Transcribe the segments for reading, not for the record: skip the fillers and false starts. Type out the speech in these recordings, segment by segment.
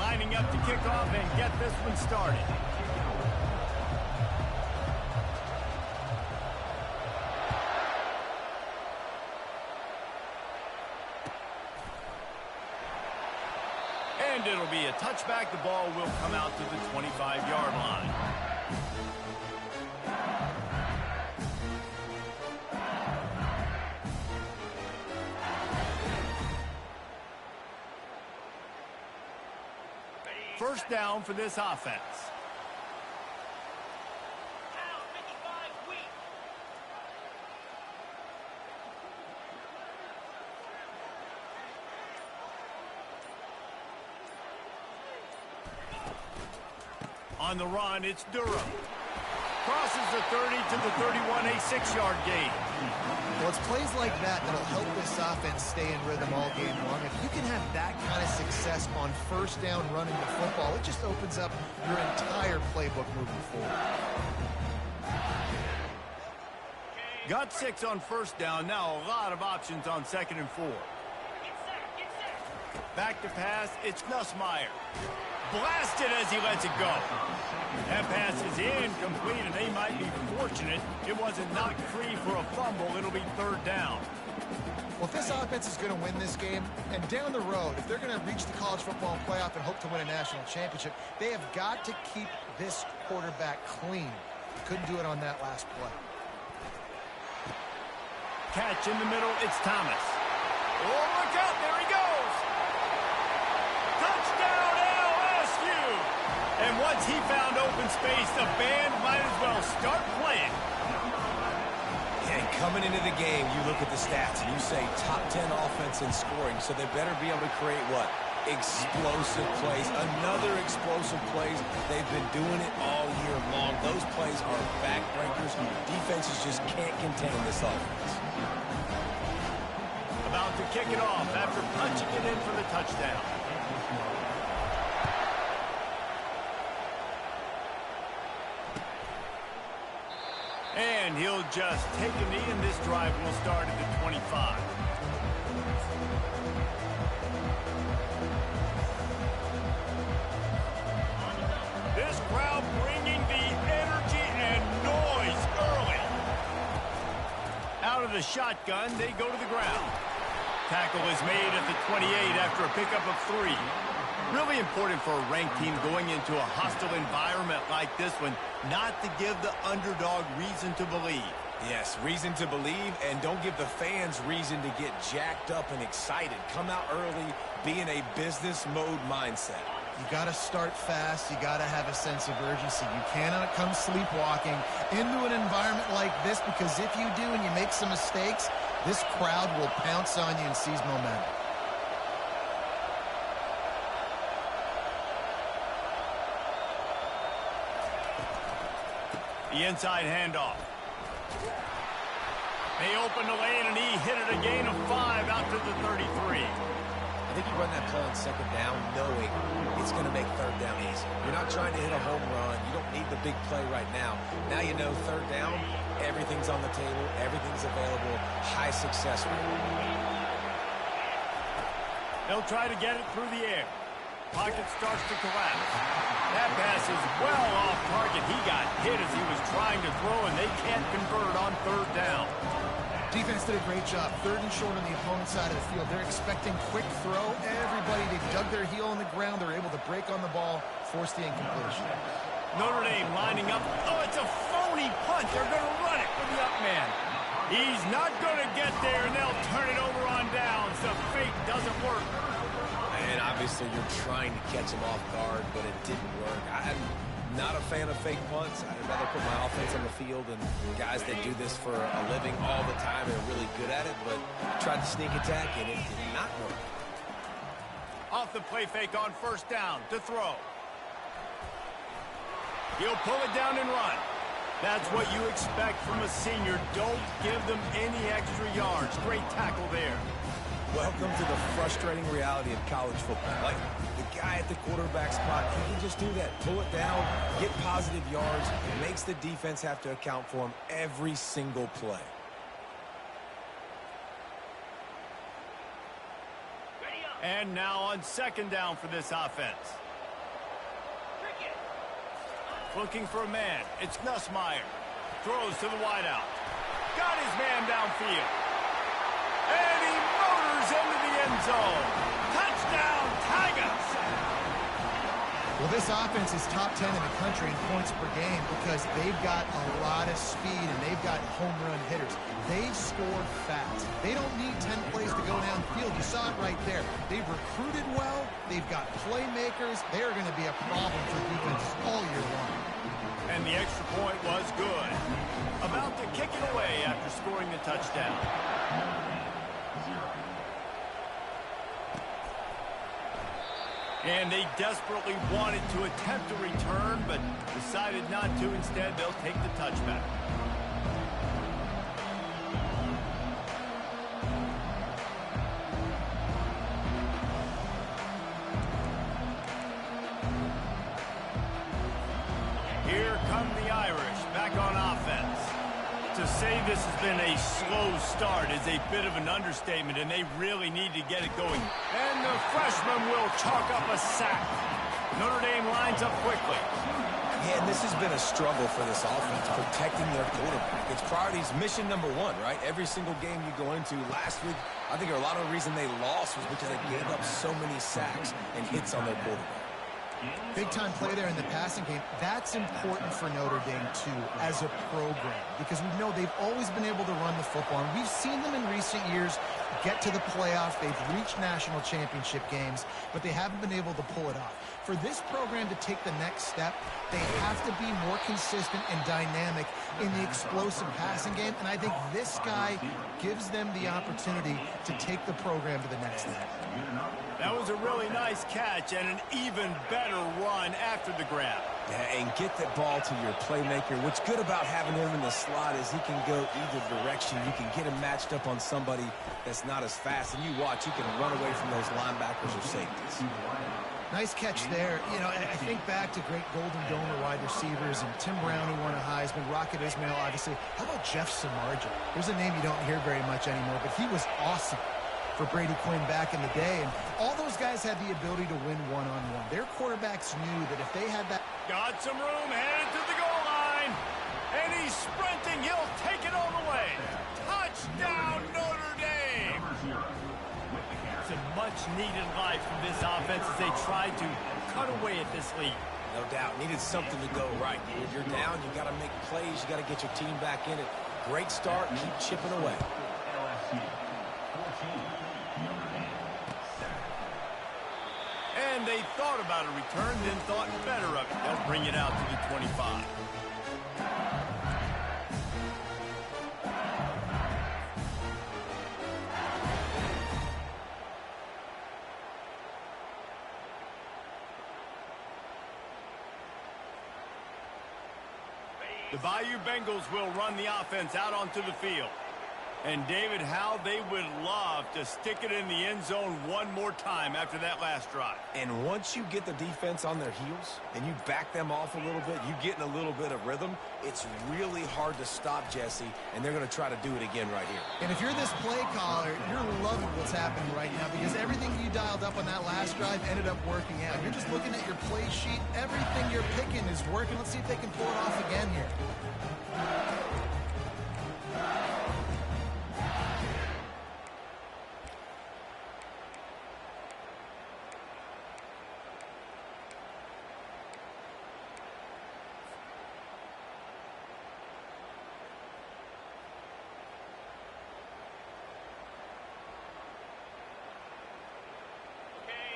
lining up to kick off and get this one started. And it'll be a touchback. The ball will come out to the 25-yard line. First down for this offense. On the run, it's Durham. Crosses the 30 to the 31, a 6-yard gain. Well, it's plays like that that'll help this offense stay in rhythm all game long. If you can have that kind of success on first down running the football, it just opens up your entire playbook moving forward. Got 6 on first down. Now a lot of options on 2nd and 4. Back to pass, it's Nussmeier. Blasted as he lets it go. That pass is incomplete, and they might be fortunate it wasn't knocked free for a fumble. It'll be 3rd down. Well, if this offense is going to win this game, and down the road, if they're going to reach the college football playoff and hope to win a national championship, they have got to keep this quarterback clean. Couldn't do it on that last play. Catch in the middle, it's Thomas. Oh, look out, there he goes. Touchdown, LSU. And once he found open space, the band might as well start playing. And coming into the game, you look at the stats and you say top 10 offense in scoring, so they better be able to create what? Explosive plays. Another explosive plays. They've been doing it all year long. Those plays are backbreakers. Defenses just can't contain this offense. About to kick it off after punching it in for the touchdown. And he'll just take a knee, and this drive will start at the 25. This crowd bringing the energy and noise early. Out of the shotgun, they go to the ground. Tackle is made at the 28 after a pickup of 3. Really important for a ranked team going into a hostile environment like this one, not to give the underdog reason to believe. Yes, reason to believe, and don't give the fans reason to get jacked up and excited. Come out early, be in a business mode mindset. You got to start fast. You got to have a sense of urgency. You cannot come sleepwalking into an environment like this, because if you do and you make some mistakes, this crowd will pounce on you and seize momentum. The inside handoff. They open the lane, and he hit it a gain of 5 out to the 33. I think you run that play on 2nd down knowing it's going to make 3rd down easy. You're not trying to hit a home run. You don't need the big play right now. Now you know 3rd down, everything's on the table, everything's available, high success rate. They'll try to get it through the air. Pocket starts to collapse. That pass is well off target. He got hit as he was trying to throw, and they can't convert on 3rd down. Defense did a great job. 3rd and short on the opponent's side of the field. They're expecting quick throw. Everybody, they dug their heel on the ground. They're able to break on the ball, force the incompletion. Notre Dame lining up. Oh, it's a phony punt. They're going to run it for the up man. He's not going to get there, and they'll turn it over on downs. The fake doesn't work. And obviously you're trying to catch him off guard, but it didn't work. I'm not a fan of fake punts. I'd rather put my offense on the field, and guys that do this for a living all the time are really good at it, but tried to sneak attack, and it did not work. Off the play fake on 1st down to throw. He'll pull it down and run. That's what you expect from a senior. Don't give them any extra yards. Great tackle there. Welcome to the frustrating reality of college football. Like, the guy at the quarterback spot, he can just do that. Pull it down, get positive yards. It makes the defense have to account for him every single play. And now on 2nd down for this offense. Looking for a man. It's Nussmeier. Throws to the wideout. Got his man downfield. And he motors into the end zone. Touchdown, Tigers! Well, this offense is top 10 in the country in points per game because they've got a lot of speed and they've got home run hitters. They score fast. They don't need 10 plays to go downfield. You saw it right there. They've recruited well. They've got playmakers. They're going to be a problem for defenses all year long. And the extra point was good. About to kick it away after scoring the touchdown. And they desperately wanted to attempt a return, but decided not to. Instead, they'll take the touchback. Here come the Irish back on offense. To say this has been a slow start is a bit of an understatement, and they really need to get it going. And the freshman will chalk up a sack. Notre Dame lines up quickly. Yeah, and this has been a struggle for this offense, protecting their quarterback. It's priorities mission number one, right? Every single game you go into. Last week, I think a lot of the reason they lost was because they gave up so many sacks and hits on their quarterback. Big-time play there in the passing game. That's important for Notre Dame, too, as a program, because we know they've always been able to run the football, and we've seen them in recent years get to the playoffs. They've reached national championship games, but they haven't been able to pull it off. For this program to take the next step, they have to be more consistent and dynamic in the explosive passing game, and I think this guy gives them the opportunity to take the program to the next step. That was a really nice catch and an even better run after the grab. Yeah, and get that ball to your playmaker. What's good about having him in the slot is he can go either direction. You can get him matched up on somebody that's not as fast, and you watch, he can run away from those linebackers or safeties. Nice catch there. You know, I think back to great Golden Domer wide receivers and Tim Brown, who won a Heisman, Rocket Ismail, obviously. How about Jeff Samardzija? There's a name you don't hear very much anymore, but he was awesome for Brady Quinn back in the day. And all those guys had the ability to win one-on-one. Their quarterbacks knew that if they had that... Got some room, headed to the goal line. And he's sprinting. He'll take it all the way. Touchdown, Notre Dame. Some much-needed life from this offense as they tried to cut away at this lead. No doubt. Needed something to go right. When you're down, you got to make plays. You got to get your team back in it. Great start. Keep chipping away. And they thought about a return, then thought better of it. They'll bring it out to the 25. The Bayou Bengals will run the offense out onto the field. And, David, how they would love to stick it in the end zone one more time after that last drive. And once you get the defense on their heels and you back them off a little bit, you get in a little bit of rhythm, it's really hard to stop, Jesse, and they're going to try to do it again right here. And if you're this play caller, you're loving what's happening right now because everything you dialed up on that last drive ended up working out. You're just looking at your play sheet. Everything you're picking is working. Let's see if they can pull it off again here.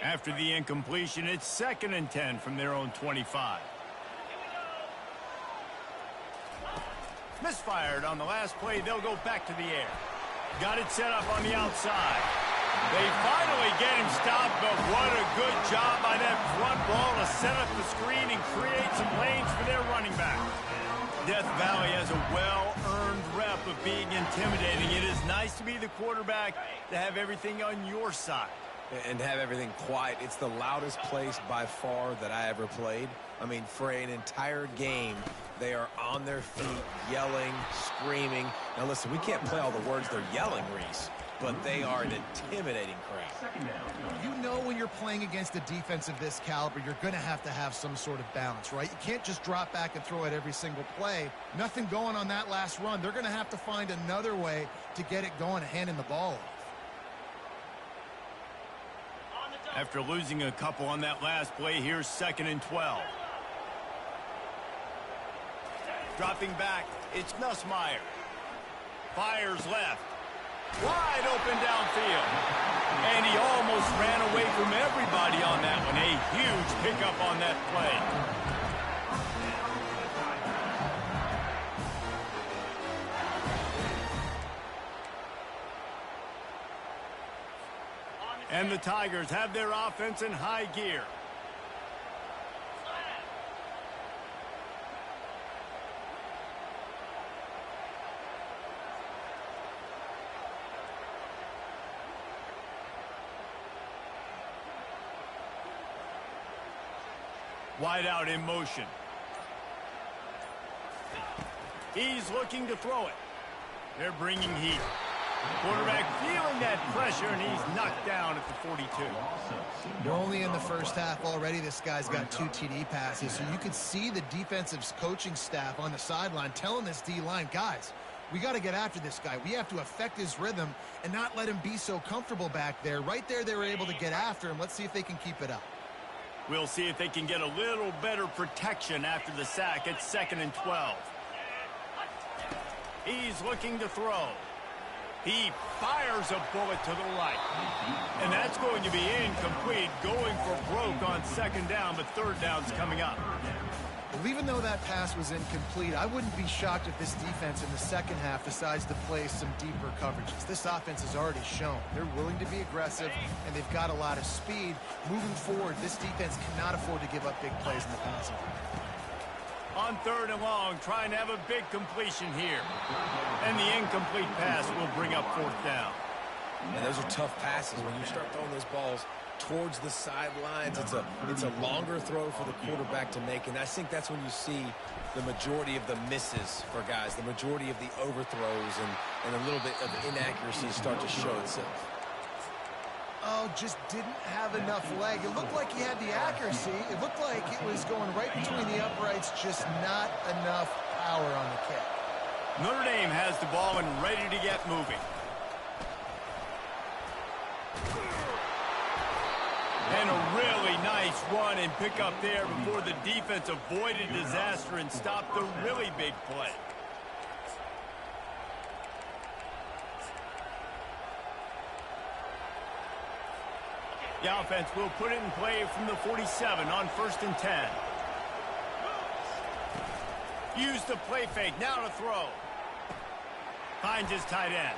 After the incompletion, it's 2nd and 10 from their own 25. Misfired on the last play. They'll go back to the air. Got it set up on the outside. They finally get him stopped, but what a good job by that front ball to set up the screen and create some lanes for their running back. Death Valley has a well-earned rep of being intimidating. It is nice to be the quarterback, to have everything on your side. And have everything quiet. It's the loudest place by far that I ever played. I mean, for an entire game, they are on their feet, yelling, screaming. Now, listen, we can't play all the words they're yelling, Reese. but they are an intimidating crowd. You know when you're playing against a defense of this caliber, you're going to have some sort of balance, right? You can't just drop back and throw it every single play. Nothing going on that last run. They're going to have to find another way to get it going and handing the ball off. After losing a couple on that last play, here's 2nd and 12. Dropping back, it's Nussmeier. Fires left. Wide open downfield. And he almost ran away from everybody on that one. A huge pickup on that play. And the Tigers have their offense in high gear. Wide out in motion. He's looking to throw it. They're bringing heat. Quarterback feeling that pressure, and he's knocked down at the 42. We're only in the first half already. This guy's got 2 TD passes, so you could see the defensive coaching staff on the sideline telling this D-line, guys, we got to get after this guy. We have to affect his rhythm and not let him be so comfortable back there. Right there, they were able to get after him. Let's see if they can keep it up. We'll see if they can get a little better protection after the sack at 2nd and 12. He's looking to throw. He fires a bullet to the right. And that's going to be incomplete, going for broke on 2nd down, but 3rd down's coming up. Well, even though that pass was incomplete, I wouldn't be shocked if this defense in the second half decides to play some deeper coverages. This offense has already shown they're willing to be aggressive, and they've got a lot of speed. Moving forward, this defense cannot afford to give up big plays in the passing game. On 3rd and long, trying to have a big completion here. And the incomplete pass will bring up 4th down. And those are tough passes. When you start throwing those balls towards the sidelines, it's a longer throw for the quarterback to make. And I think that's when you see the majority of the misses for guys, the majority of the overthrows and a little bit of inaccuracy start to show itself. Oh, just didn't have enough leg. It looked like he had the accuracy. It looked like it was going right between the uprights, just not enough power on the kick. Notre Dame has the ball and ready to get moving. And a really nice run and pick up there before the defense avoided disaster and stopped the really big play. The offense will put it in play from the 47 on 1st and 10. Use the play fake, now to throw. Finds his tight end.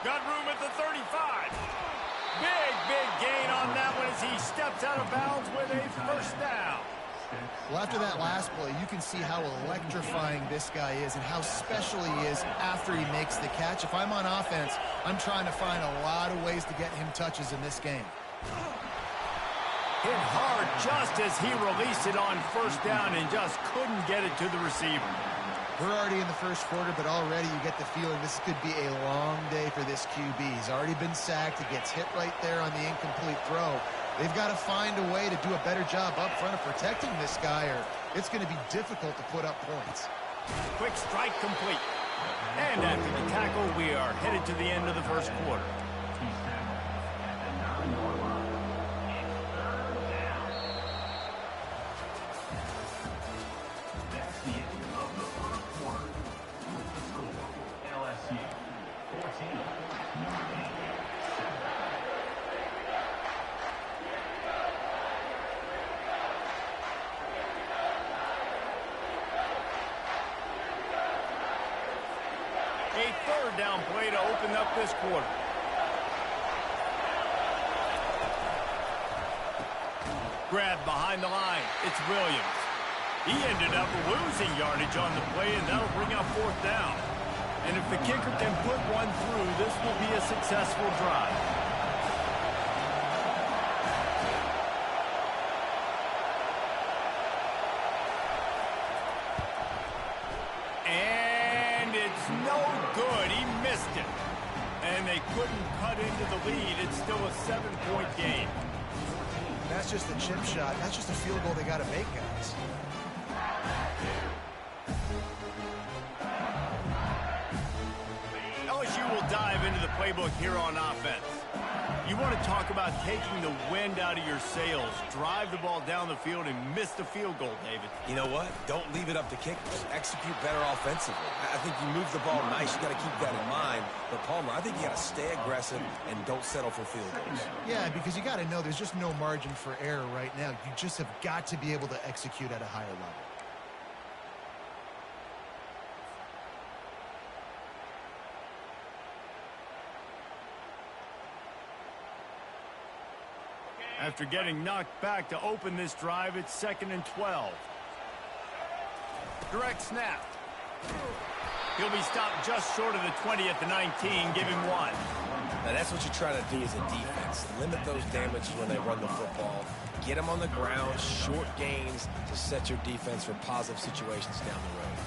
Got room at the 35. Big gain on that one as he steps out of bounds with a 1st down. Well, after that last play, you can see how electrifying this guy is and how special he is after he makes the catch. If I'm on offense, I'm trying to find a lot of ways to get him touches in this game. Hit hard just as he released it on 1st down and just couldn't get it to the receiver. We're already in the first quarter, but already you get the feeling this could be a long day for this QB. He's already been sacked. He gets hit right there on the incomplete throw. They've got to find a way to do a better job up front of protecting this guy, or it's going to be difficult to put up points. Quick strike complete. And after the tackle, we are headed to the end of the first quarter. A 3rd down play to open up this quarter. Grabbed behind the line. It's Williams. He ended up losing yardage on the play, and that'll bring up 4th down. And if the kicker can put one through, this will be a successful drive. And it's no good. He missed it. And they couldn't cut into the lead. It's still a 7-point game. That's just a chip shot. That's just a field goal they got to make, guys. LSU will dive into the playbook here on offense. You want to talk about taking the wind out of your sails. Drive the ball down the field and miss the field goal, David. You know what? Don't leave it up to kickers. Execute better offensively. I think you move the ball nice. You got to keep that in mind. But, Palmer, I think you got to stay aggressive and don't settle for field goals. Yeah, because you got to know there's just no margin for error right now. You just have got to be able to execute at a higher level. After getting knocked back to open this drive, it's 2nd and 12. Direct snap. He'll be stopped just short of the 20 at the 19. Give him 1. Now, that's what you try to do as a defense. Limit those damages when they run the football. Get them on the ground, short gains to set your defense for positive situations down the road.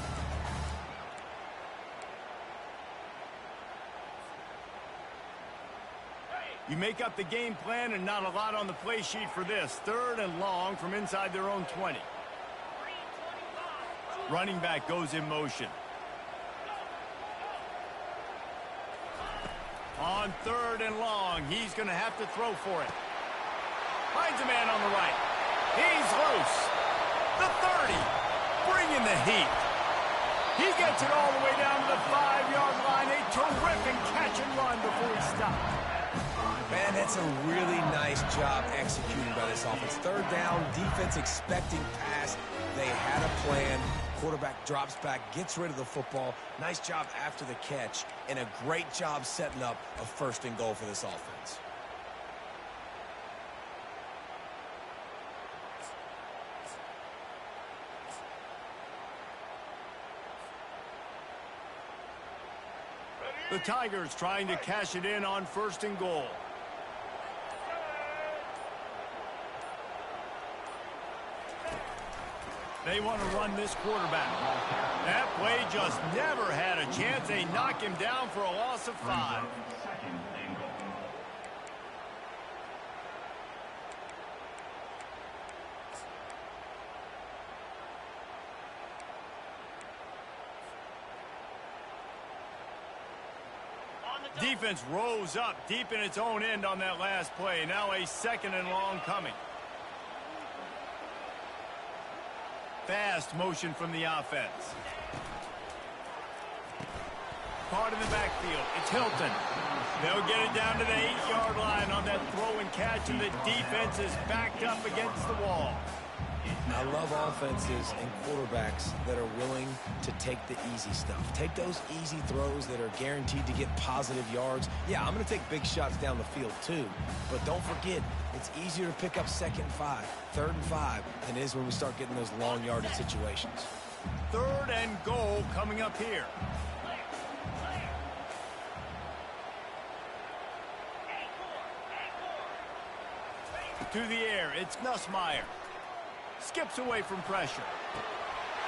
You make up the game plan and not a lot on the play sheet for this. 3rd and long from inside their own 20. Running back goes in motion. On 3rd and long, he's going to have to throw for it. Finds a man on the right. He's loose. The 30. Bringing the heat. He gets it all the way down to the 5-yard line. A terrific catch and run before he stopped. Man, that's a really nice job executing by this offense. 3rd down, defense expecting pass. They had a plan. Quarterback drops back, gets rid of the football. Nice job after the catch, and a great job setting up a 1st and goal for this offense. The Tigers trying to cash it in on 1st and goal. They want to run this quarterback. That play just never had a chance. They knock him down for a loss of 5. Defense rose up deep in its own end on that last play. Now a 2nd and long coming. Fast motion from the offense. Caught in the backfield. It's Hilton. They'll get it down to the 8-yard line on that throw and catch, and the defense is backed up against the wall. I love offenses and quarterbacks that are willing to take the easy stuff. Take those easy throws that are guaranteed to get positive yards. Yeah, I'm going to take big shots down the field too, but don't forget, it's easier to pick up 2nd and 5, 3rd and 5 than it is when we start getting those long yardage situations. 3rd and goal coming up here. To the air, it's Nussmeier. Skips away from pressure.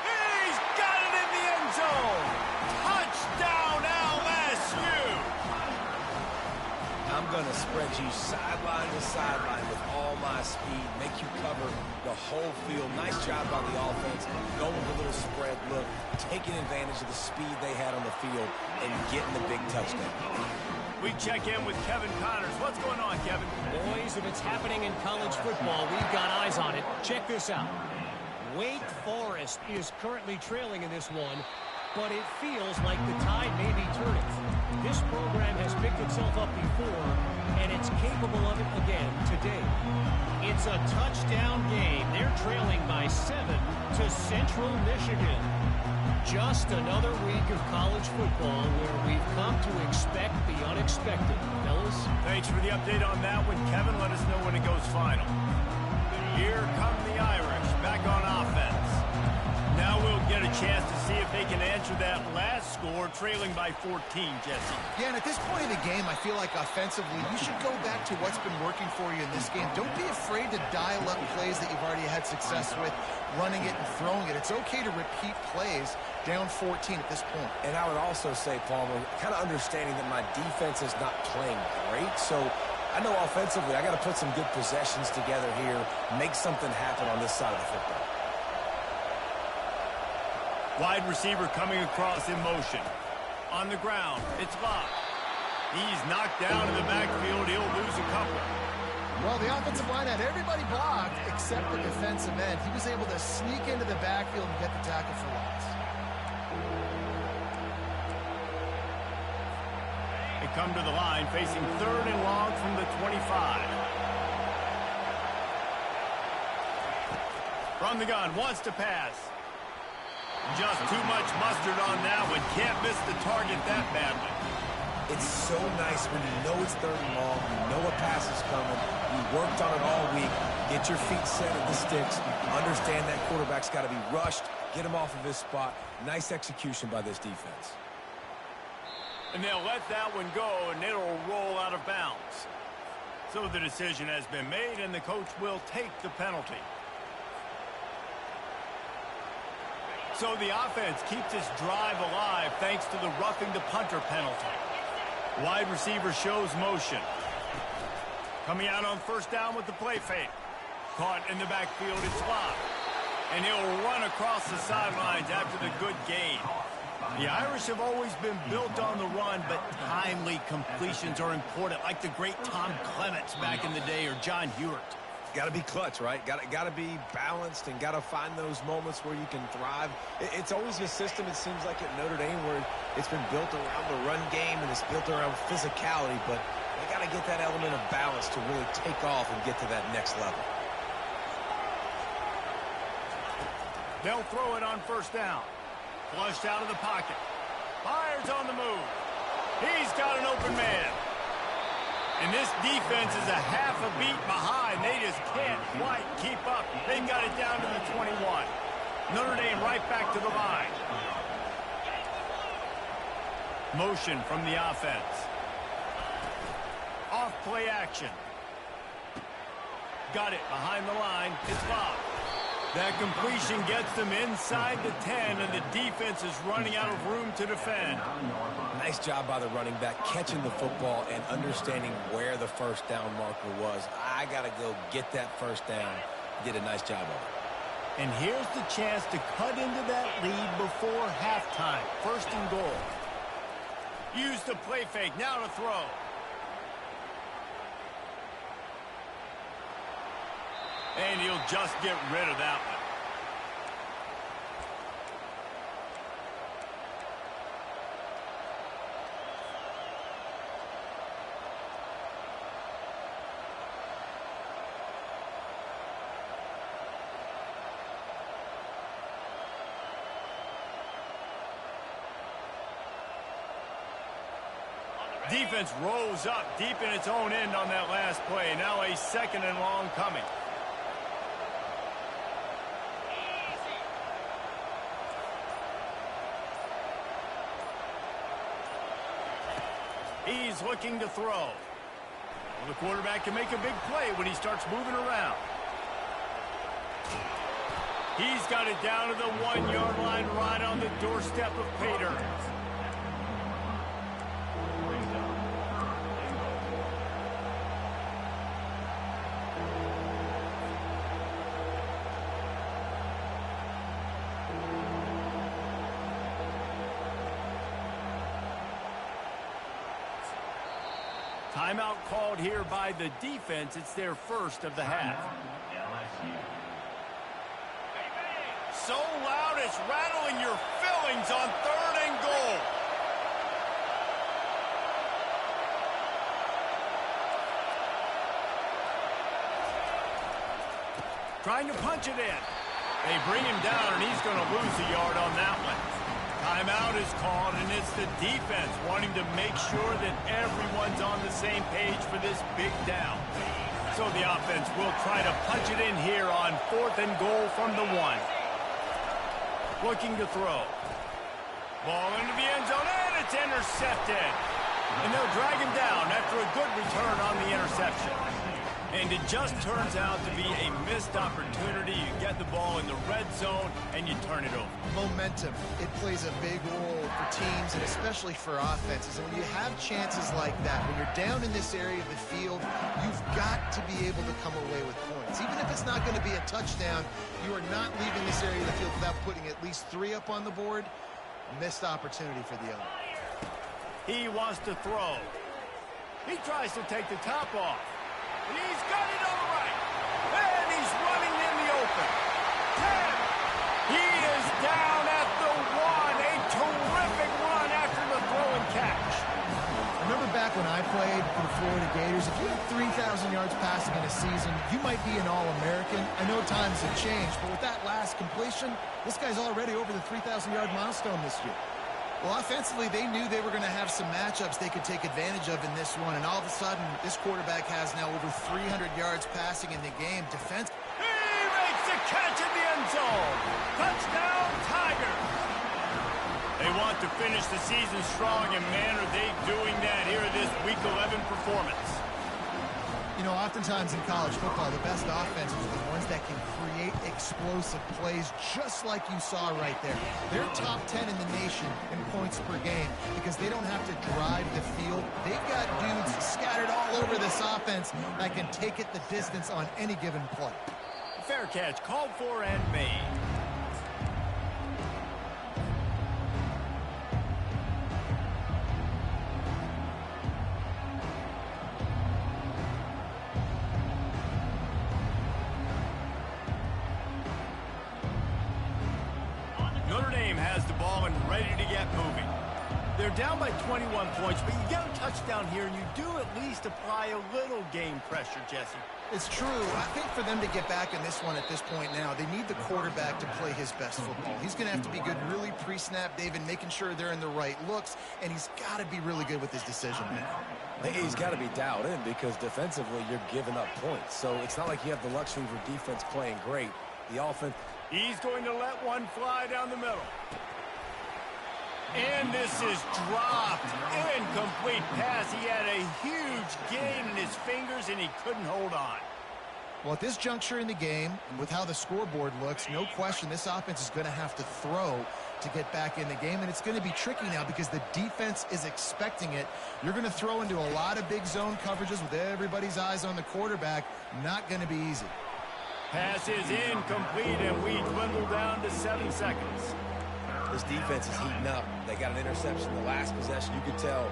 He's got it in the end zone. Touchdown, LSU. I'm going to spread you sideline to sideline with all my speed, make you cover the whole field. Nice job by the offense, going with a little spread look, taking advantage of the speed they had on the field and getting the big touchdown. We check in with Kevin Connors. What's going on, Kevin? Boys, if it's happening in college football, we've got eyes on it. Check this out. Wake Forest is currently trailing in this one, but it feels like the tide may be turning. This program has picked itself up before, and it's capable of it again today. It's a touchdown game. They're trailing by 7 to Central Michigan. Just another week of college football where we've come to expect the unexpected. Fellas? Thanks for the update on that one, Kevin. Let us know when it goes final. Here come the Irish back on offense. Now we'll get a chance to see if they can answer that last score, trailing by 14, Jesse. Yeah, and at this point in the game, I feel like offensively, you should go back to what's been working for you in this game. Don't be afraid to dial up plays that you've already had success with, running it and throwing it. It's okay to repeat plays down 14 at this point. And I would also say, Palmer, kind of understanding that my defense is not playing great, so I know offensively I got to put some good possessions together here, make something happen on this side of the football. Wide receiver coming across in motion. On the ground, it's locked. He's knocked down in the backfield. He'll lose a couple. Well, the offensive line had everybody blocked except the defensive end. He was able to sneak into the backfield and get the tackle for loss. They come to the line facing 3rd and long from the 25. From the gun, wants to pass. Just too much mustard on that one. Can't miss the target that badly. It's so nice when you know it's 3rd and long, you know a pass is coming, you worked on it all week, get your feet set at the sticks, understand that quarterback's got to be rushed, get him off of his spot. Nice execution by this defense. And they'll let that one go, and it'll roll out of bounds. So the decision has been made, and the coach will take the penalty. So the offense keeps this drive alive thanks to the roughing the punter penalty. Wide receiver shows motion. Coming out on 1st down with the play fake. Caught in the backfield, it's locked. And he'll run across the sidelines after the good gain. The Irish have always been built on the run, but timely completions are important, like the great Tom Clements back in the day or John Hewart. Got to be clutch, right? Got to be balanced and got to find those moments where you can thrive. It's always a system, it seems like, at Notre Dame where it's been built around the run game and it's built around physicality, but they got to get that element of balance to really take off and get to that next level. They'll throw it on 1st down. Flushed out of the pocket. Fires on the move. He's got an open man. And this defense is a half a beat behind. They just can't quite keep up. They've got it down to the 21. Notre Dame right back to the line. Motion from the offense. Off play action. Got it behind the line. It's locked. That completion gets them inside the 10, and the defense is running out of room to defend. Nice job by the running back, catching the football and understanding where the 1st down marker was. I got to go get that 1st down. Did a nice job of it. And here's the chance to cut into that lead before halftime. 1st and goal. Use the play fake. Now to throw. And he'll just get rid of that one. Defense rolls up deep in its own end on that last play. Now a 2nd and long coming. He's looking to throw. Well, the quarterback can make a big play when he starts moving around. He's got it down to the 1-yard line right on the doorstep of Pater. Timeout called here by the defense. It's their 1st of the half. So loud it's rattling your fillings on 3rd and goal. Trying to punch it in. They bring him down, and he's going to lose a yard on that one. Timeout is called, and it's the defense wanting to make sure that everyone's on the same page for this big down. So the offense will try to punch it in here on 4th and goal from the 1. Looking to throw. Ball into the end zone, and it's intercepted. And they'll drag him down after a good return on the interception. And it just turns out to be a missed opportunity. You get the ball in the red zone, and you turn it over. Momentum. It plays a big role for teams and especially for offenses. And when you have chances like that, when you're down in this area of the field, you've got to be able to come away with points. Even if it's not going to be a touchdown, you are not leaving this area of the field without putting at least 3 up on the board. Missed opportunity for the other. He wants to throw. He tries to take the top off. He's got it on the right. And he's running in the open. 10. He is down at the 1. A terrific run after the throw and catch. Remember back when I played for the Florida Gators, if you had 3,000 yards passing in a season, you might be an All-American. I know times have changed, but with that last completion, this guy's already over the 3,000-yard milestone this year. Well, offensively, they knew they were going to have some matchups they could take advantage of in this one, and all of a sudden, this quarterback has now over 300 yards passing in the game. Defense. He makes the catch in the end zone. Touchdown, Tigers. They want to finish the season strong, and man, are they doing that here in this Week 11 performance. You know, oftentimes in college football, the best offenses are the ones that can create explosive plays just like you saw right there. They're top 10 in the nation in points per game because they don't have to drive the field. They've got dudes scattered all over this offense that can take it the distance on any given play. Fair catch, called for and made. Notre Dame has the ball and ready to get moving. They're down by 21 points, but you get a touchdown here, and you do at least apply a little game pressure, Jesse. It's true. I think for them to get back in this one at this point now, they need the quarterback to play his best football. He's going to have to be good really pre-snap, David, making sure they're in the right looks, and he's got to be really good with his decision now. He's got to be dialed in because defensively you're giving up points. So it's not like you have the luxury for defense playing great. The offense... He's going to let one fly down the middle. And this is dropped. Incomplete pass. He had a huge gain in his fingers, and he couldn't hold on. Well, at this juncture in the game, and with how the scoreboard looks, no question this offense is going to have to throw to get back in the game, and it's going to be tricky now because the defense is expecting it. You're going to throw into a lot of big zone coverages with everybody's eyes on the quarterback. Not going to be easy. Pass is incomplete, and we dwindle down to 7 seconds. This defense is heating up. They got an interception the last possession. You could tell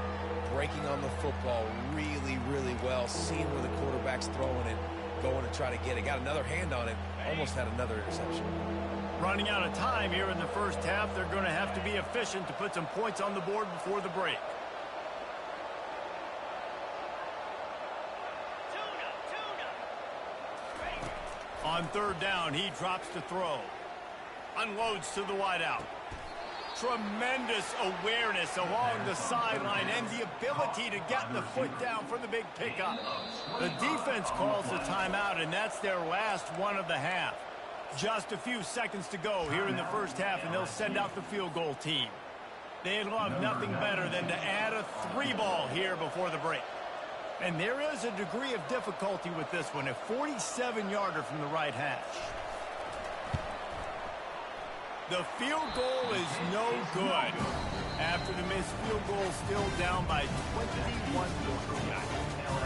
breaking on the football really, really well, seeing where the quarterback's throwing it, going to try to get it. Got another hand on it, almost had another interception. Running out of time here in the first half. They're going to have to be efficient to put some points on the board before the break. On third down, he drops to throw. Unloads to the wideout. Tremendous awareness along the sideline and the ability to get the foot down for the big pickup. The defense calls the timeout, and that's their last one of the half. Just a few seconds to go here in the first half, and they'll send out the field goal team. They'd love nothing better than to add a 3-ball here before the break. And there is a degree of difficulty with this one, a 47-yarder from the right hash. The field goal is no good. After the missed field goal, still down by 21 points.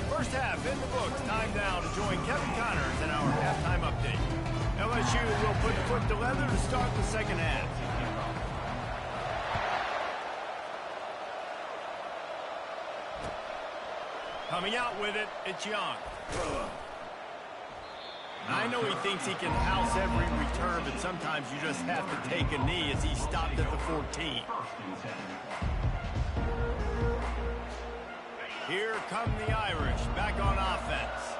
First half in the books. Time now to join Kevin Connors in our halftime update. LSU will put foot to leather to start the second half. Coming out with it, it's Young. I know he thinks he can house every return, but sometimes you just have to take a knee as he stopped at the 14. Here come the Irish, back on offense.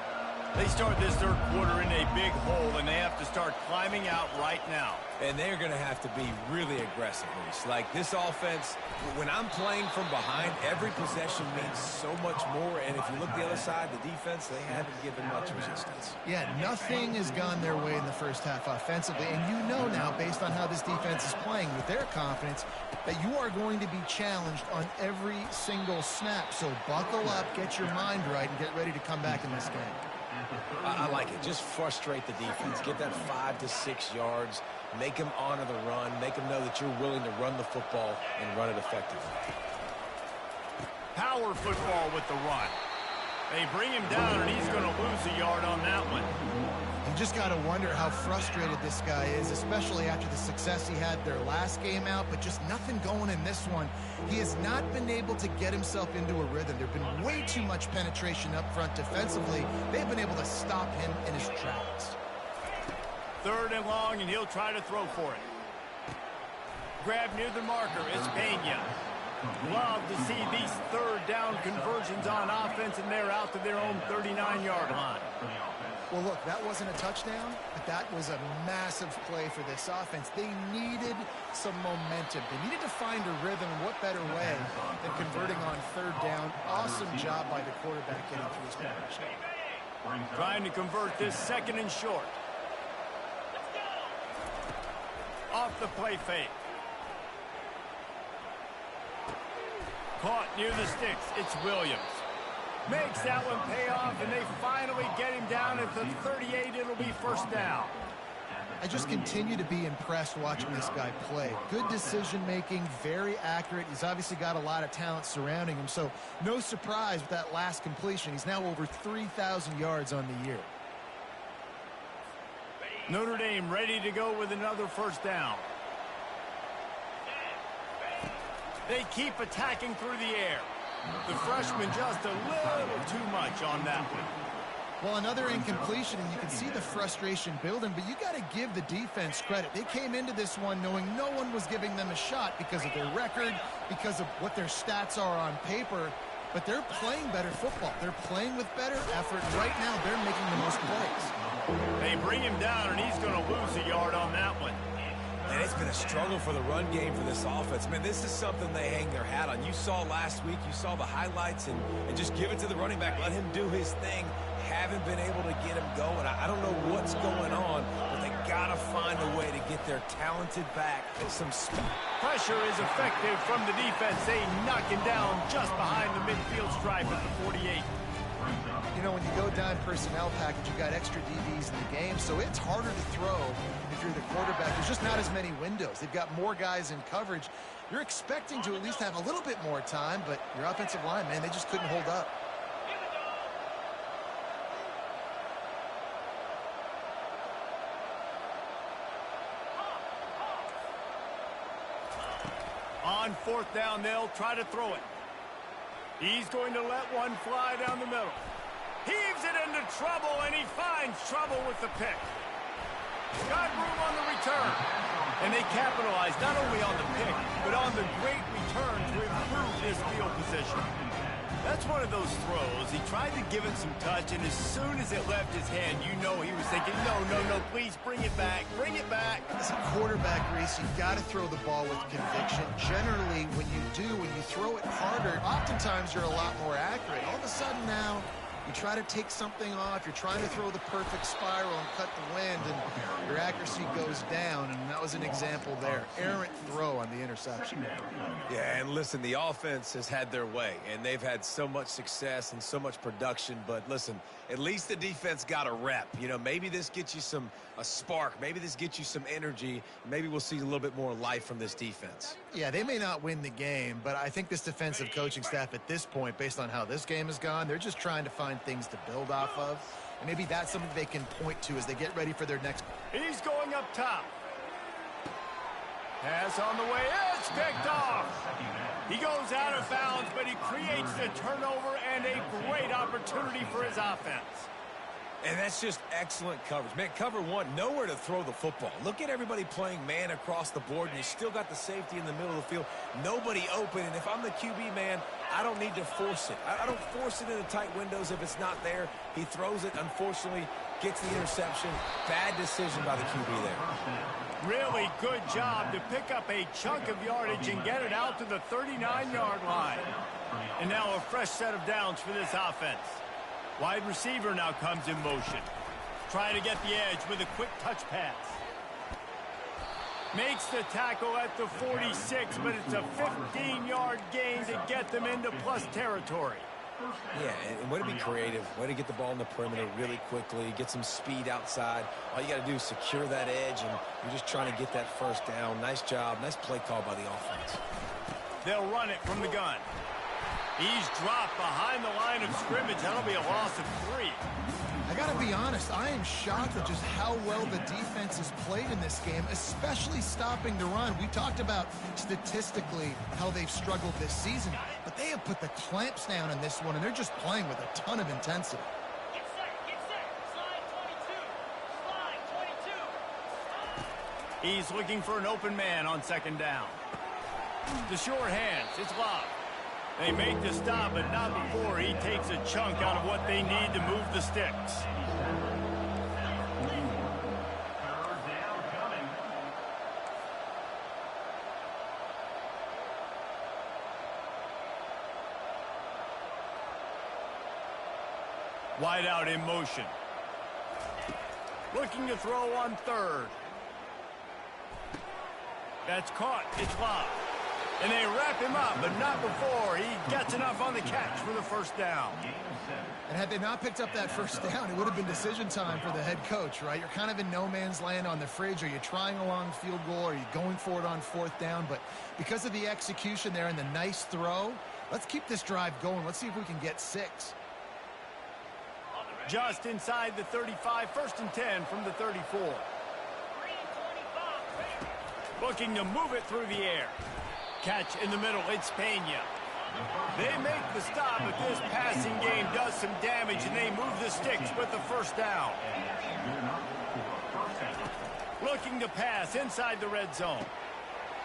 They start this third quarter in a big hole, and they have to start climbing out right now. And they're going to have to be really aggressive, Reese. Like this offense, when I'm playing from behind, every possession means so much more. And if you look the other side, the defense, they haven't given much resistance. Yeah, nothing has gone their way in the first half offensively. And you know now, based on how this defense is playing with their confidence, that you are going to be challenged on every single snap. So buckle up, get your mind right, and get ready to come back in this game. I like it. Just frustrate the defense. Get that 5 to 6 yards. Make them honor the run. Make them know that you're willing to run the football and run it effectively. Power football with the run. They bring him down, and he's going to lose a yard on that one. You just got to wonder how frustrated this guy is, especially after the success he had their last game out, but just nothing going in this one. He has not been able to get himself into a rhythm. There's been way too much penetration up front defensively. They've been able to stop him in his tracks. 3rd and long, and he'll try to throw for it. Grab near the marker. It's Pena. Love to see these 3rd down conversions on offense, and they're out to their own 39-yard line. Well, look, that wasn't a touchdown, but that was a massive play for this offense. They needed some momentum. They needed to find a rhythm, and what better way than converting on 3rd down. Awesome job by the quarterback getting through his progression. Trying to convert this 2nd and short. Off the play fake. Caught near the sticks. It's Williams. Makes that one pay off, and they finally get him down at the 38. It'll be 1st down. I just continue to be impressed watching this guy play. Good decision-making, very accurate. He's obviously got a lot of talent surrounding him, so no surprise with that last completion. He's now over 3,000 yards on the year. Notre Dame ready to go with another 1st down. They keep attacking through the air. The freshman just a little too much on that one. Well, another incompletion, and you can see the frustration building, but you got to give the defense credit. They came into this one knowing no one was giving them a shot because of their record, because of what their stats are on paper, but they're playing better football. They're playing with better effort. Right now, they're making the most plays. They bring him down, and he's going to lose a yard on that one. And it's been a struggle for the run game for this offense. Man, this is something they hang their hat on. You saw last week, you saw the highlights, and just give it to the running back. Let him do his thing. Haven't been able to get him going. I don't know what's going on, but they got to find a way to get their talented back at some speed. Pressure is effective from the defense. They knock him down just behind the midfield stripe at the 48. You know, when you go dime personnel package, you got extra DBs in the game, so it's harder to throw if you're the quarterback. There's just not as many windows. They've got more guys in coverage. You're expecting to at least have a little bit more time, but your offensive line, man, they just couldn't hold up. On 4th down, they'll try to throw it. He's going to let one fly down the middle. Heaves it into trouble, and he finds trouble with the pick. Got room on the return. And they capitalize not only on the pick, but on the great return to improve this field position. That's one of those throws. He tried to give it some touch, and as soon as it left his hand, you know he was thinking, no, please bring it back, bring it back. As a quarterback, Reese, you've got to throw the ball with conviction. Generally, when you throw it harder, oftentimes you're a lot more accurate. All of a sudden now, you try to take something off, you're trying to throw the perfect spiral and cut the wind, and your accuracy goes down, and that was an example there. Errant throw on the interception. Yeah, and listen, the offense has had their way, and they've had so much success and so much production, but listen, at least the defense got a rep. You know, maybe this gets you a spark. Maybe this gets you some energy. Maybe we'll see a little bit more life from this defense. Yeah, they may not win the game, but I think this defensive coaching staff at this point, based on how this game has gone, they're just trying to find things to build off of. And maybe that's something they can point to as they get ready for their next. He's going up top. Pass on the way. It's picked off. He goes out of bounds, but he creates a turnover and a great opportunity for his offense. And that's just excellent coverage. Man, cover one, nowhere to throw the football. Look at everybody playing man across the board, and you still got the safety in the middle of the field. Nobody open, and if I'm the QB, man, I don't need to force it. I don't force it into tight windows if it's not there. He throws it, unfortunately, gets the interception. Bad decision by the QB there. Really good job to pick up a chunk of yardage and get it out to the 39-yard line. And now a fresh set of downs for this offense. Wide receiver now comes in motion. Trying to get the edge with a quick touch pass. Makes the tackle at the 46, but it's a 15-yard gain to get them into plus territory. Yeah, and way to be creative. Way to get the ball in the perimeter really quickly, get some speed outside. All you got to do is secure that edge, and you're just trying to get that first down. Nice job. Nice play call by the offense. They'll run it from the gun. He's dropped behind the line of scrimmage. That'll be a loss of 3. I got to be honest, I am shocked at just how well the defense has played in this game, especially stopping the run. We talked about statistically how they've struggled this season, but they have put the clamps down in this one, and they're just playing with a ton of intensity. Get set. Slide 22. He's looking for an open man on second down. The short hands, it's Love. They make the stop, but not before he takes a chunk out of what they need to move the sticks. Wide out in motion. Looking to throw on third. That's caught. It's Love. And they wrap him up, but not before he gets enough on the catch for the first down. And had they not picked up that first down, it would have been decision time for the head coach, right? You're kind of in no man's land on the fridge. Are you trying a long field goal? Are you going for it on fourth down? But because of the execution there and the nice throw, let's keep this drive going. Let's see if we can get 6. Just inside the 35, 1st and 10 from the 34. Looking to move it through the air. Catch in the middle, it's Pena. They make the stop, but this passing game does some damage, and they move the sticks with the first down. Looking to pass inside the red zone.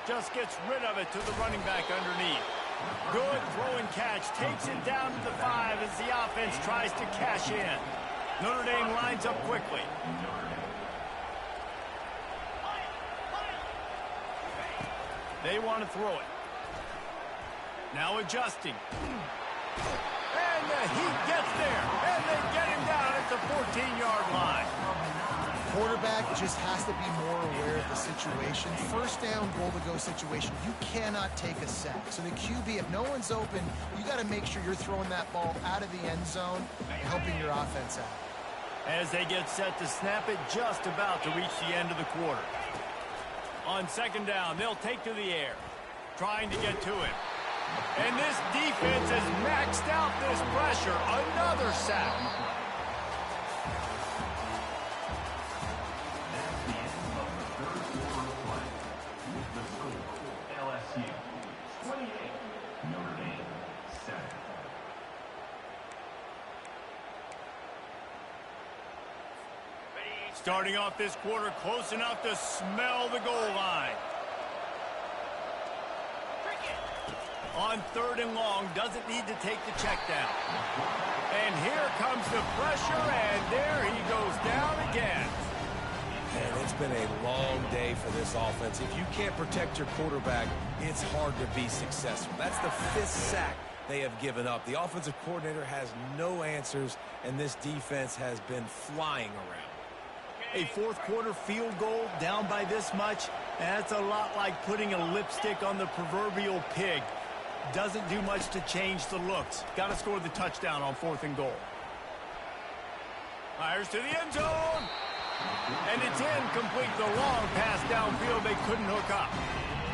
Just gets rid of it to the running back underneath. Good throw and catch, takes it down to the 5 as the offense tries to cash in. Notre Dame lines up quickly. They want to throw it. Now adjusting. And the heat gets there. And they get him down at the 14-yard line. Quarterback just has to be more aware of the situation. First down, goal-to-go situation. You cannot take a sack. So the QB, if no one's open, you got to make sure you're throwing that ball out of the end zone and helping your offense out. As they get set to snap it, just about to reach the end of the quarter. On second down, they'll take to the air, trying to get to him. And this defense has maxed out this pressure. Another sack. LSU 28, Notre Dame 7. Starting off this quarter close enough to smell the goal line. On third and long, doesn't need to take the check down. And here comes the pressure, and there he goes down again. And it's been a long day for this offense. If you can't protect your quarterback, it's hard to be successful. That's the 5th sack they have given up. The offensive coordinator has no answers, and this defense has been flying around. A fourth quarter field goal down by this much, that's a lot like putting a lipstick on the proverbial pig. Doesn't do much to change the looks. Got to score the touchdown on 4th and goal. Fires to the end zone. And it's incomplete. The long pass downfield they couldn't hook up.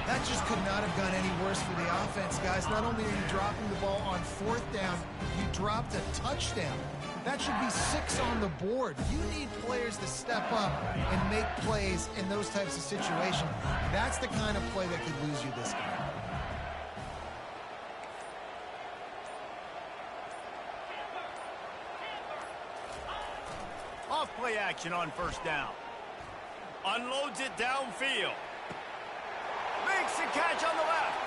That just could not have gone any worse for the offense, guys. Not only are you dropping the ball on 4th down, you dropped a touchdown. That should be 6 on the board. You need players to step up and make plays in those types of situations. That's the kind of play that could lose you this game. play action on first down. Unloads it downfield. Makes the catch on the left.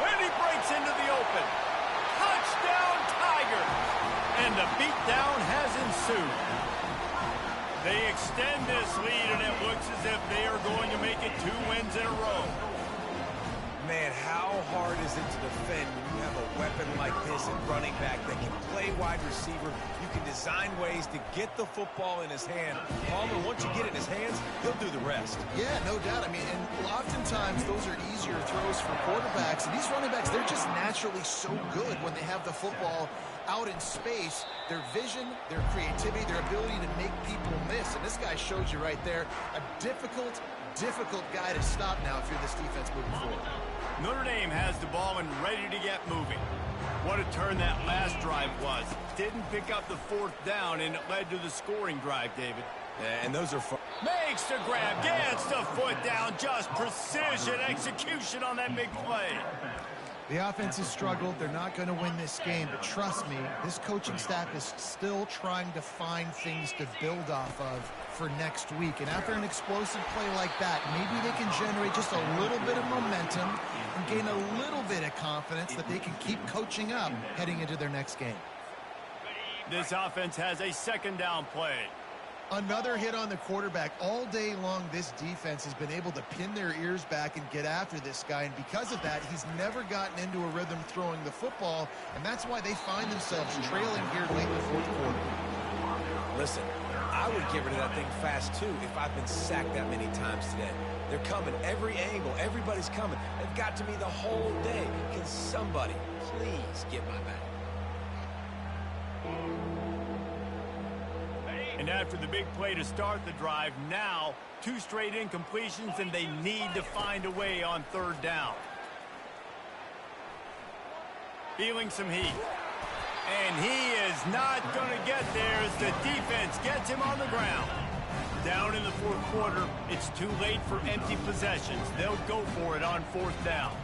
And he breaks into the open. Touchdown, Tigers! And the beatdown has ensued. They extend this lead, and it looks as if they are going to make it 2 wins in a row. Man, how hard is it to defend when you have a weapon like this at running back that can play wide receiver? You can design ways to get the football in his hand. Palmer, once you get it in his hands, he'll do the rest. Yeah, no doubt. I mean, and oftentimes those are easier throws for quarterbacks. And these running backs, they're just naturally so good when they have the football out in space. Their vision, their creativity, their ability to make people miss. And this guy shows you right there, a difficult guy to stop now if you're this defense moving forward. Notre Dame has the ball and ready to get moving. What a turn that last drive was. Didn't pick up the 4th down, and it led to the scoring drive, David. Yeah, and those are fun. Makes the grab, gets the foot down, just precision execution on that big play. The offense has struggled. They're not going to win this game, but trust me, this coaching staff is still trying to find things to build off of for next week. And after an explosive play like that, maybe they can generate just a little bit of momentum and gain a little bit of confidence that they can keep coaching up heading into their next game. This offense has a 2nd down play. Another hit on the quarterback. All day long, this defense has been able to pin their ears back and get after this guy, and because of that, he's never gotten into a rhythm throwing the football, and that's why they find themselves trailing here late in the 4th quarter. Listen, I would get rid of that thing fast, too, if I've been sacked that many times today. They're coming, every angle, everybody's coming. They've got to me the whole day. Can somebody please get my back? And after the big play to start the drive, now 2 straight incompletions, and they need to find a way on 3rd down. Feeling some heat. And he is not going to get there as the defense gets him on the ground. Down in the 4th quarter, it's too late for empty possessions. They'll go for it on 4th down.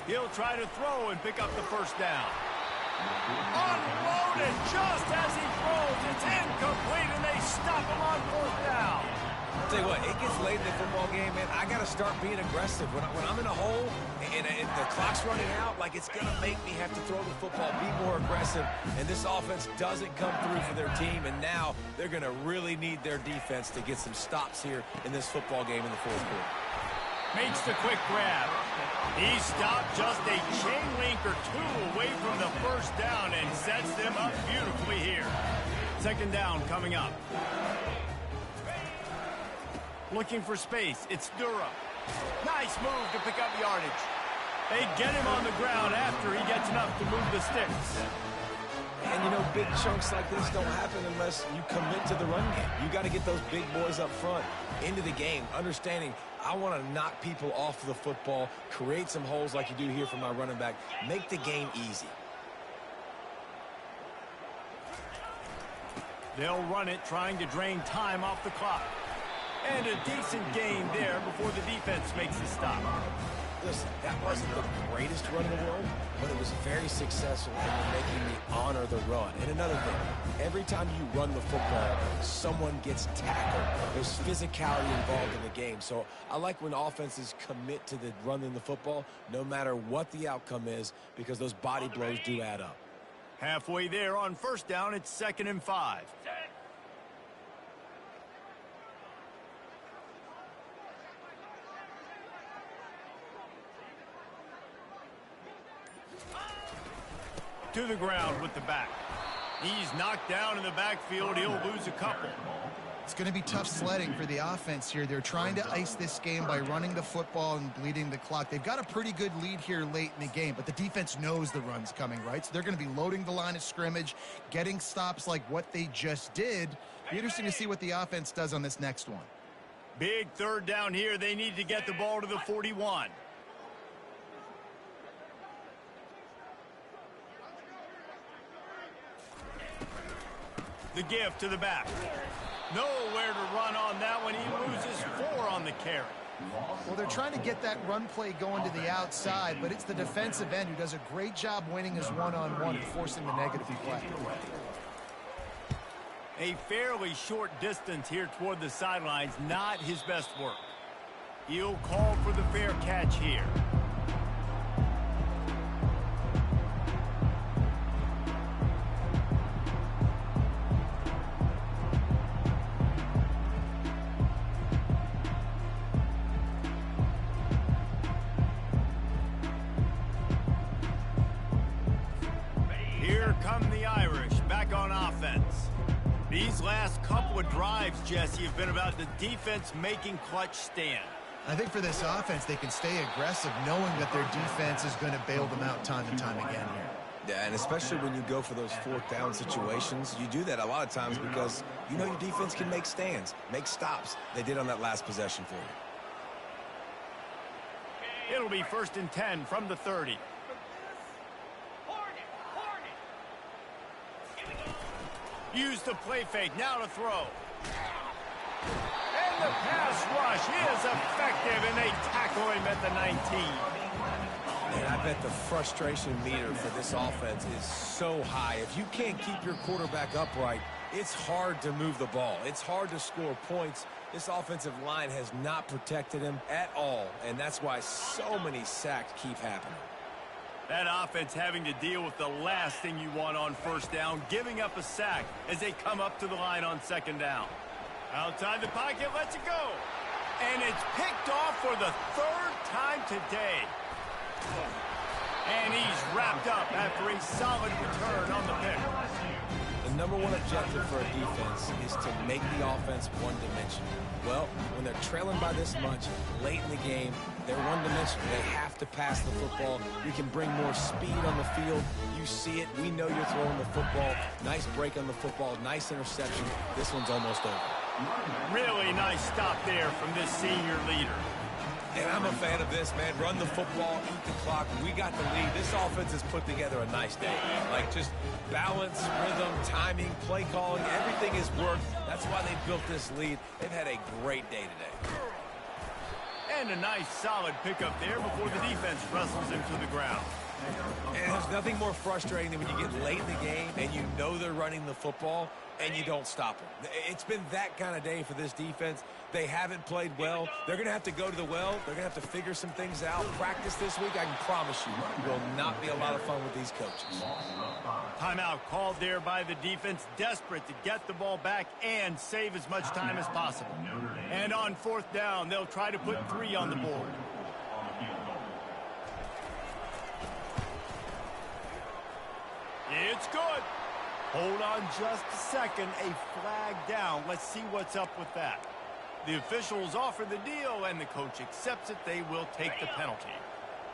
He'll try to throw and pick up the 1st down. Unloaded just as he throws. It's incomplete, and they stop him on 4th down. I'll tell you what, it gets late in the football game, man. I got to start being aggressive. When I'm in a hole and the clock's running out, like, it's going to make me have to throw the football, be more aggressive. And this offense doesn't come through for their team, and now they're going to really need their defense to get some stops here in this football game in the 4th quarter. Makes the quick grab. He stopped just a chain link or 2 away from the 1st down and sets them up beautifully here. 2nd down coming up. Looking for space. It's Durham. Nice move to pick up yardage. They get him on the ground after he gets enough to move the sticks. And, you know, big chunks like this don't happen unless you commit to the run game. You got to get those big boys up front into the game, understanding I want to knock people off the football, create some holes like you do here for my running back, make the game easy. They'll run it, trying to drain time off the clock. And a decent gain there before the defense makes the stop. Listen, that wasn't the greatest run in the world, but it was very successful in making me honor the run. And another thing, every time you run the football, someone gets tackled. There's physicality involved in the game. So I like when offenses commit to the running the football, no matter what the outcome is, because those body blows do add up. Halfway there on 1st down, it's 2nd and 5. To the ground with the back. He's knocked down in the backfield. He'll lose a couple. It's going to be tough sledding for the offense here. They're trying to ice this game by running the football and bleeding the clock. They've got a pretty good lead here late in the game, but the defense knows the run's coming, right? So they're going to be loading the line of scrimmage, getting stops like what they just did. Be interesting to see what the offense does on this next one. Big 3rd down here. They need to get the ball to the 41. The give to the back. Nowhere to run on that one. He loses 4 on the carry. Well, they're trying to get that run play going to the outside, but it's the defensive end who does a great job winning his one-on-one and forcing the negative play. A fairly short distance here toward the sidelines, not his best work. He'll call for the fair catch here. Here come the Irish back on offense. These last couple of drives, Jesse, have been about the defense making clutch stand. I think for this offense, they can stay aggressive knowing that their defense is going to bail them out time and time again here. Yeah, and especially when you go for those fourth down situations, you do that a lot of times because you know your defense can make stands, make stops. They did on that last possession for you. It'll be 1st and 10 from the 30. Use the play fake, now to throw. And the pass rush is effective, and they tackle him at the 19. And I bet the frustration meter for this offense is so high. If you can't keep your quarterback upright, it's hard to move the ball. It's hard to score points. This offensive line has not protected him at all, and that's why so many sacks keep happening. That offense having to deal with the last thing you want on 1st down, giving up a sack as they come up to the line on 2nd down. Outside the pocket, lets it go. And it's picked off for the 3rd time today. And he's wrapped up after a solid return on the pick. The number one objective for a defense is to make the offense one-dimensional. Well, when they're trailing by this much late in the game, they're one-dimensional. They have to pass the football. You can bring more speed on the field. You see it. We know you're throwing the football. Nice break on the football. Nice interception. This one's almost over. Really nice stop there from this senior leader. And I'm a fan of this, man. Run the football, eat the clock. We got the lead. This offense has put together a nice day. Like, just balance, rhythm, timing, play calling, everything has worked. That's why they built this lead. They've had a great day today. And a nice solid pickup there before the defense wrestles him to the ground. And there's nothing more frustrating than when you get late in the game and you know they're running the football and you don't stop them. It's been that kind of day for this defense. They haven't played well. They're going to have to go to the well. They're going to have to figure some things out. Practice this week, I can promise you, will not be a lot of fun with these coaches. Timeout called there by the defense, desperate to get the ball back and save as much time as possible. And on 4th down, they'll try to put 3 on the board. It's good. Hold on just a second. A flag down. Let's see what's up with that. The officials offer the deal, and the coach accepts it. They will take the penalty.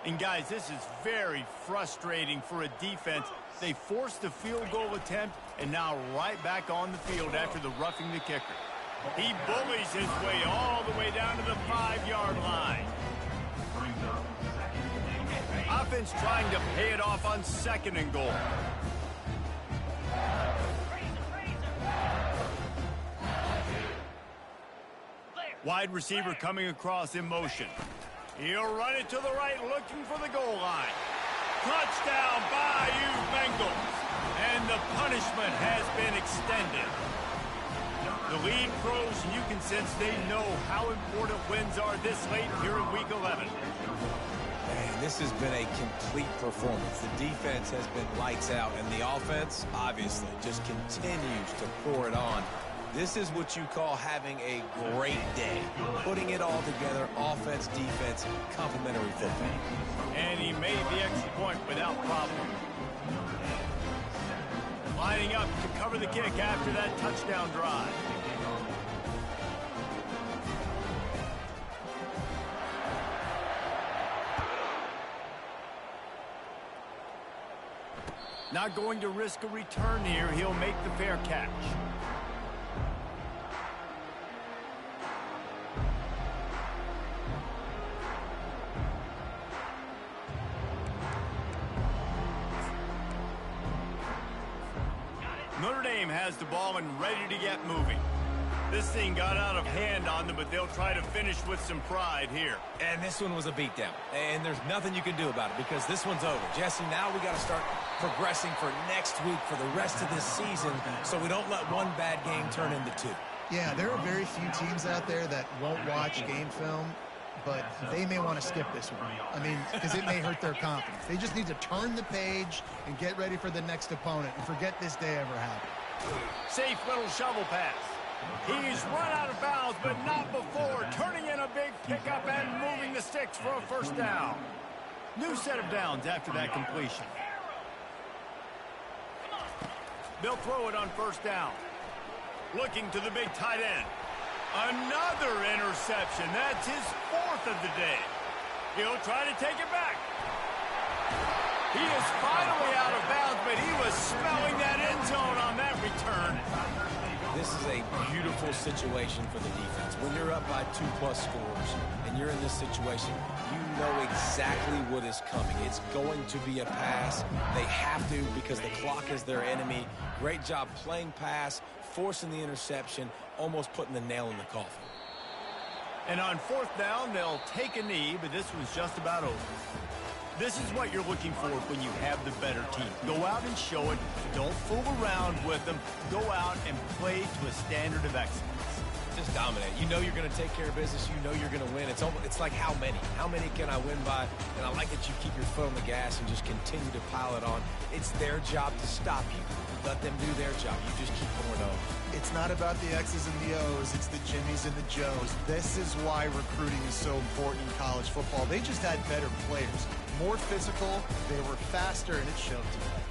And, guys, this is very frustrating for a defense. They forced the field goal attempt, and now right back on the field after the roughing the kicker. He bullies his way all the way down to the 5-yard line. Offense trying to pay it off on 2nd and goal. Wide receiver coming across in motion. He'll run it to the right, looking for the goal line. Touchdown, Bayou Bengals. And the punishment has been extended. The lead grows, and you can sense they know how important wins are this late here in Week 11. Man, this has been a complete performance. The defense has been lights out, and the offense, obviously, just continues to pour it on. This is what you call having a great day. Putting it all together, offense, defense, complementary football. And he made the extra point without problem. Lining up to cover the kick after that touchdown drive. Not going to risk a return here. He'll make the fair catch. Notre Dame has the ball and ready to get moving. This thing got out of hand on them, but they'll try to finish with some pride here. And this one was a beatdown. And there's nothing you can do about it because this one's over. Jesse, now we got to start progressing for next week for the rest of this season so we don't let one bad game turn into two. Yeah, there are very few teams out there that won't watch game film, but they may want to skip this one. I mean, because it may hurt their confidence. They just need to turn the page and get ready for the next opponent and forget this day ever happened. Safe little shovel pass. He's run out of bounds, but not before turning in a big pickup and moving the sticks for a first down. New set of downs after that completion. They'll throw it on first down. Looking to the big tight end. Another interception. That's his fourth of the day. He'll try to take it back. He is finally out of bounds, but he was smelling that end zone on that return. This is a beautiful situation for the defense. When you're up by 2+ scores and you're in this situation, you know exactly what is coming. It's going to be a pass. They have to because the clock is their enemy. Great job playing pass, forcing the interception, almost putting the nail in the coffin. And on fourth down, they'll take a knee, but this was just about over. This is what you're looking for when you have the better team. Go out and show it. Don't fool around with them. Go out and play to a standard of excellence. Just dominate. You know you're going to take care of business. You know you're going to win. It's like how many? How many can I win by? And I like that you keep your foot on the gas and just continue to pile it on. It's their job to stop you. Let them do their job. You just keep pouring over. It's not about the X's and the O's. It's the Jimmies and the Joes. This is why recruiting is so important in college football. They just had better players. More physical, they were faster, and it showed today.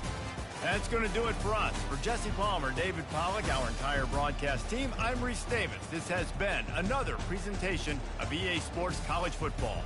That's going to do it for us. For Jesse Palmer, David Pollack, our entire broadcast team, I'm Reese Davis. This has been another presentation of EA Sports College Football.